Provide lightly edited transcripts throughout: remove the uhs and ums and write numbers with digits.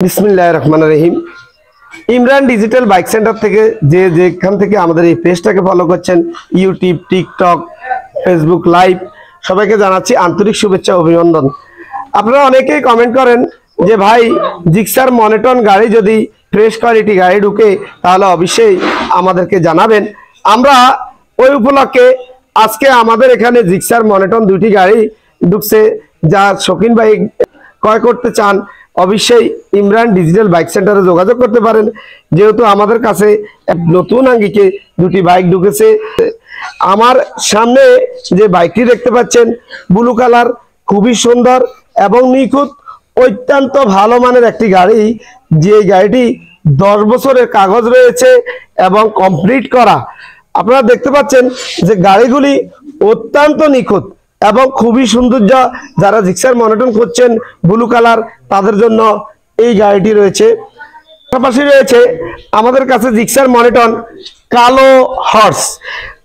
বিসমিল্লাহির রহমানির রহিম। Imran digital bike centre থেকে যেখান থেকে আমাদের এই পেজটাকে ফলো করছেন, ইউটিউব, টিকটক, ফেসবুক লাইভ, সবাইকে জানাচ্ছি আন্তরিক শুভেচ্ছা অভিনন্দন। আপনারা অনেকেই কমেন্ট করেন যে ভাই জিক্সার মনেটন গাড়ি যদি ফ্রেশ কোয়ালিটি গাড়ি ঢুকে তাহলে অবশ্যই আমাদেরকে জানাবেন। আমরা ওই উপলক্ষে আজকে আমাদের এখানে জিক্সার মনেটন দুইটি গাড়ি ঢুকছে, যা শৌখিন ভাই ক্রয় করতে চান অবশ্যই ইমরান ডিজিটাল বাইক সেন্টারে যোগাযোগ করতে পারেন, যেহেতু আমাদের কাছে নতুন আঙ্গিকে দুটি বাইক ঢুকেছে। আমার সামনে যে বাইকটি দেখতে পাচ্ছেন ব্লু কালার, খুবই সুন্দর এবং নিখুঁত, অত্যন্ত ভালো মানের একটি গাড়ি। যে গাড়িটি 10 বছরের কাগজ রয়েছে এবং কমপ্লিট করা। আপনারা দেখতে পাচ্ছেন যে গাড়িগুলি অত্যন্ত নিখুঁত এবং খুবই সৌন্দর্য। যারা জিক্সার মনোটন করছেন ব্লু কালার, তাদের জন্য এই গাড়িটি রয়েছে। পাশাপাশি রয়েছে আমাদের কাছে জিক্সার মনোটন কালো হর্স।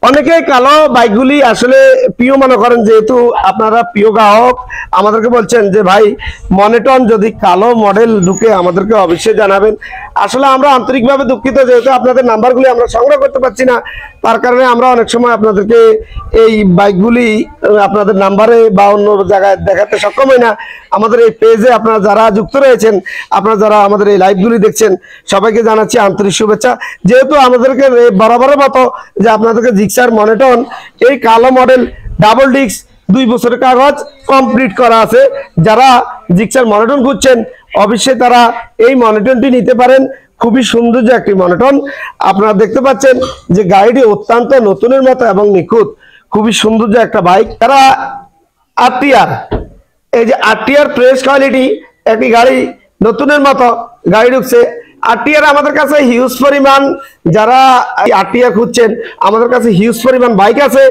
অনেকে কালো বাইকগুলি আসলে প্রিয় মনে করেন, যেহেতু আপনারা প্রিয় গ্রাহক আমাদেরকে বলছেন যে ভাই মনোটন যদি কালো মডেল ঢুকে আমাদেরকে অবশ্যই জানাবেন। আসলে আমরা আন্তরিকভাবে দুঃখিত, যেহেতু আপনাদের নাম্বারগুলি আমরা সংগ্রহ করতে পারছি না, তার কারণে আমরা অনেক সময় আপনাদেরকে এই বাইকগুলি আপনাদের নাম্বারে বা অন্য জায়গায় দেখাতে সক্ষম হই না। আমাদের এই পেজে আপনারা যারা যুক্ত রয়েছেন, আপনারা যারা আমাদের এই লাইভগুলি দেখছেন, সবাইকে জানাচ্ছি আন্তরিক শুভেচ্ছা। যেহেতু আমাদেরকে বরাবরের মতো যে আপনাদেরকে জিক্সার মনোটন এই কালো মডেল ডাবল ডিস্ক 2 বছরের কাগজ কমপ্লিট করা আছে, যারা জিক্সার মনোটন খুঁজছেন অবশ্যই তারা এই মনোটনটি নিতে পারেন। খুবই সুন্দর একটি মনোটন। আপনারা দেখতে পাচ্ছেন যে গাড়িটি অত্যন্ত নতুনের মতো এবং নিখুঁত, খুবই সুন্দর একটা বাইক। তারা আরটিআর, এই যে আরটিআর ফ্রেশ কোয়ালিটি একটি গাড়ি, নতুনের মতো গাড়ি ঢুকছে। আরটিআর আমাদের কাছে হিউজ পরিমাণ, যারা আরটিআর খুঁজছেন আমাদের কাছে হিউজ পরিমাণ বাইক আছে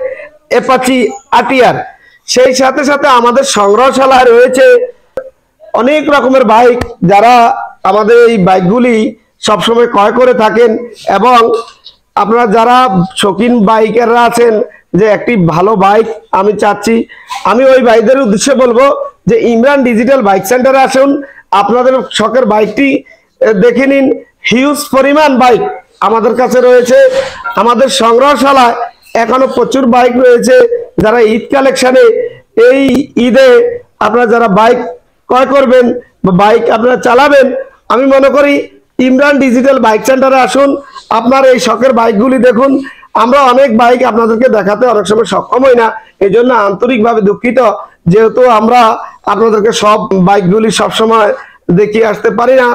অ্যাপাচি আরটিআর। সেই সাথে সাথে আমাদের সংগ্রহশালায় রয়েছে অনেক রকমের বাইক, যারা আমাদের এই বাইকগুলি সবসময় ক্রয় করে থাকেন। এবং আপনারা যারা শৌখিন বাইকাররা আছেন যে একটি ভালো বাইক আমি চাচ্ছি, আমি ওই বাইকদের উদ্দেশ্যে বলবো যে ইমরান ডিজিটাল বাইক সেন্টারে আসুন, আপনাদের শখের বাইকটি দেখে নিন। হিউজ পরিমাণ বাইক আমাদের কাছে রয়েছে। আমাদের সংগ্রহশালায় এখনো প্রচুর বাইক রয়েছে। যারা ঈদ কালেকশনে এই ঈদে আপনারা যারা বাইক ক্রয় করবেন বা বাইক আপনারা চালাবেন, আমি মনে করি ইমরান ডিজিটাল বাইক সেন্টারে আসুন, আপনার এই শখের বাইকগুলি দেখুন। আমরা অনেক বাইক আপনাদেরকে দেখাতে অনেক সময় সক্ষম হই না, এই জন্য আন্তরিকভাবে দুঃখিত, যেহেতু আমরা আপনাদেরকে সব বাইকগুলি সবসময় দেখিয়ে আসতে পারি না।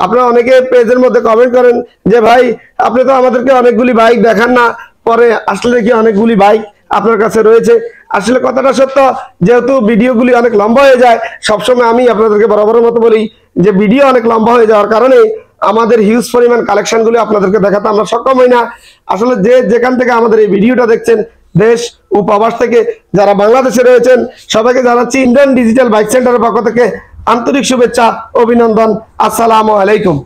আপনারা অনেকে পেজের মধ্যে কমেন্ট করেন যে ভাই আপনি তো আমাদেরকে অনেকগুলি বাইক দেখান না, পরে আসলে কি অনেকগুলি বাইক আপনার কাছে রয়েছে। আসলে কথাটা সত্য, যেহেতু ভিডিওগুলি অনেক লম্বা হয়ে যায়, সবসময় আমি আপনাদেরকে বরাবরের মতো বলি যে ভিডিও অনেক লম্বা হয়ে যাওয়ার কারণে আমাদের হিউজ পরিমাণ কালেকশনগুলি আপনাদেরকে দেখাতে আমরা সক্ষম হই না। আসলে যেখান থেকে আমাদের এই ভিডিওটা দেখছেন, দেশ ও প্রবাস থেকে যারা বাংলাদেশে রয়েছেন, সবাইকে জানাচ্ছি ইমরান ডিজিটাল বাইক সেন্টারের পক্ষ থেকে আন্তরিক শুভেচ্ছা অভিনন্দন। আসসালামু আলাইকুম।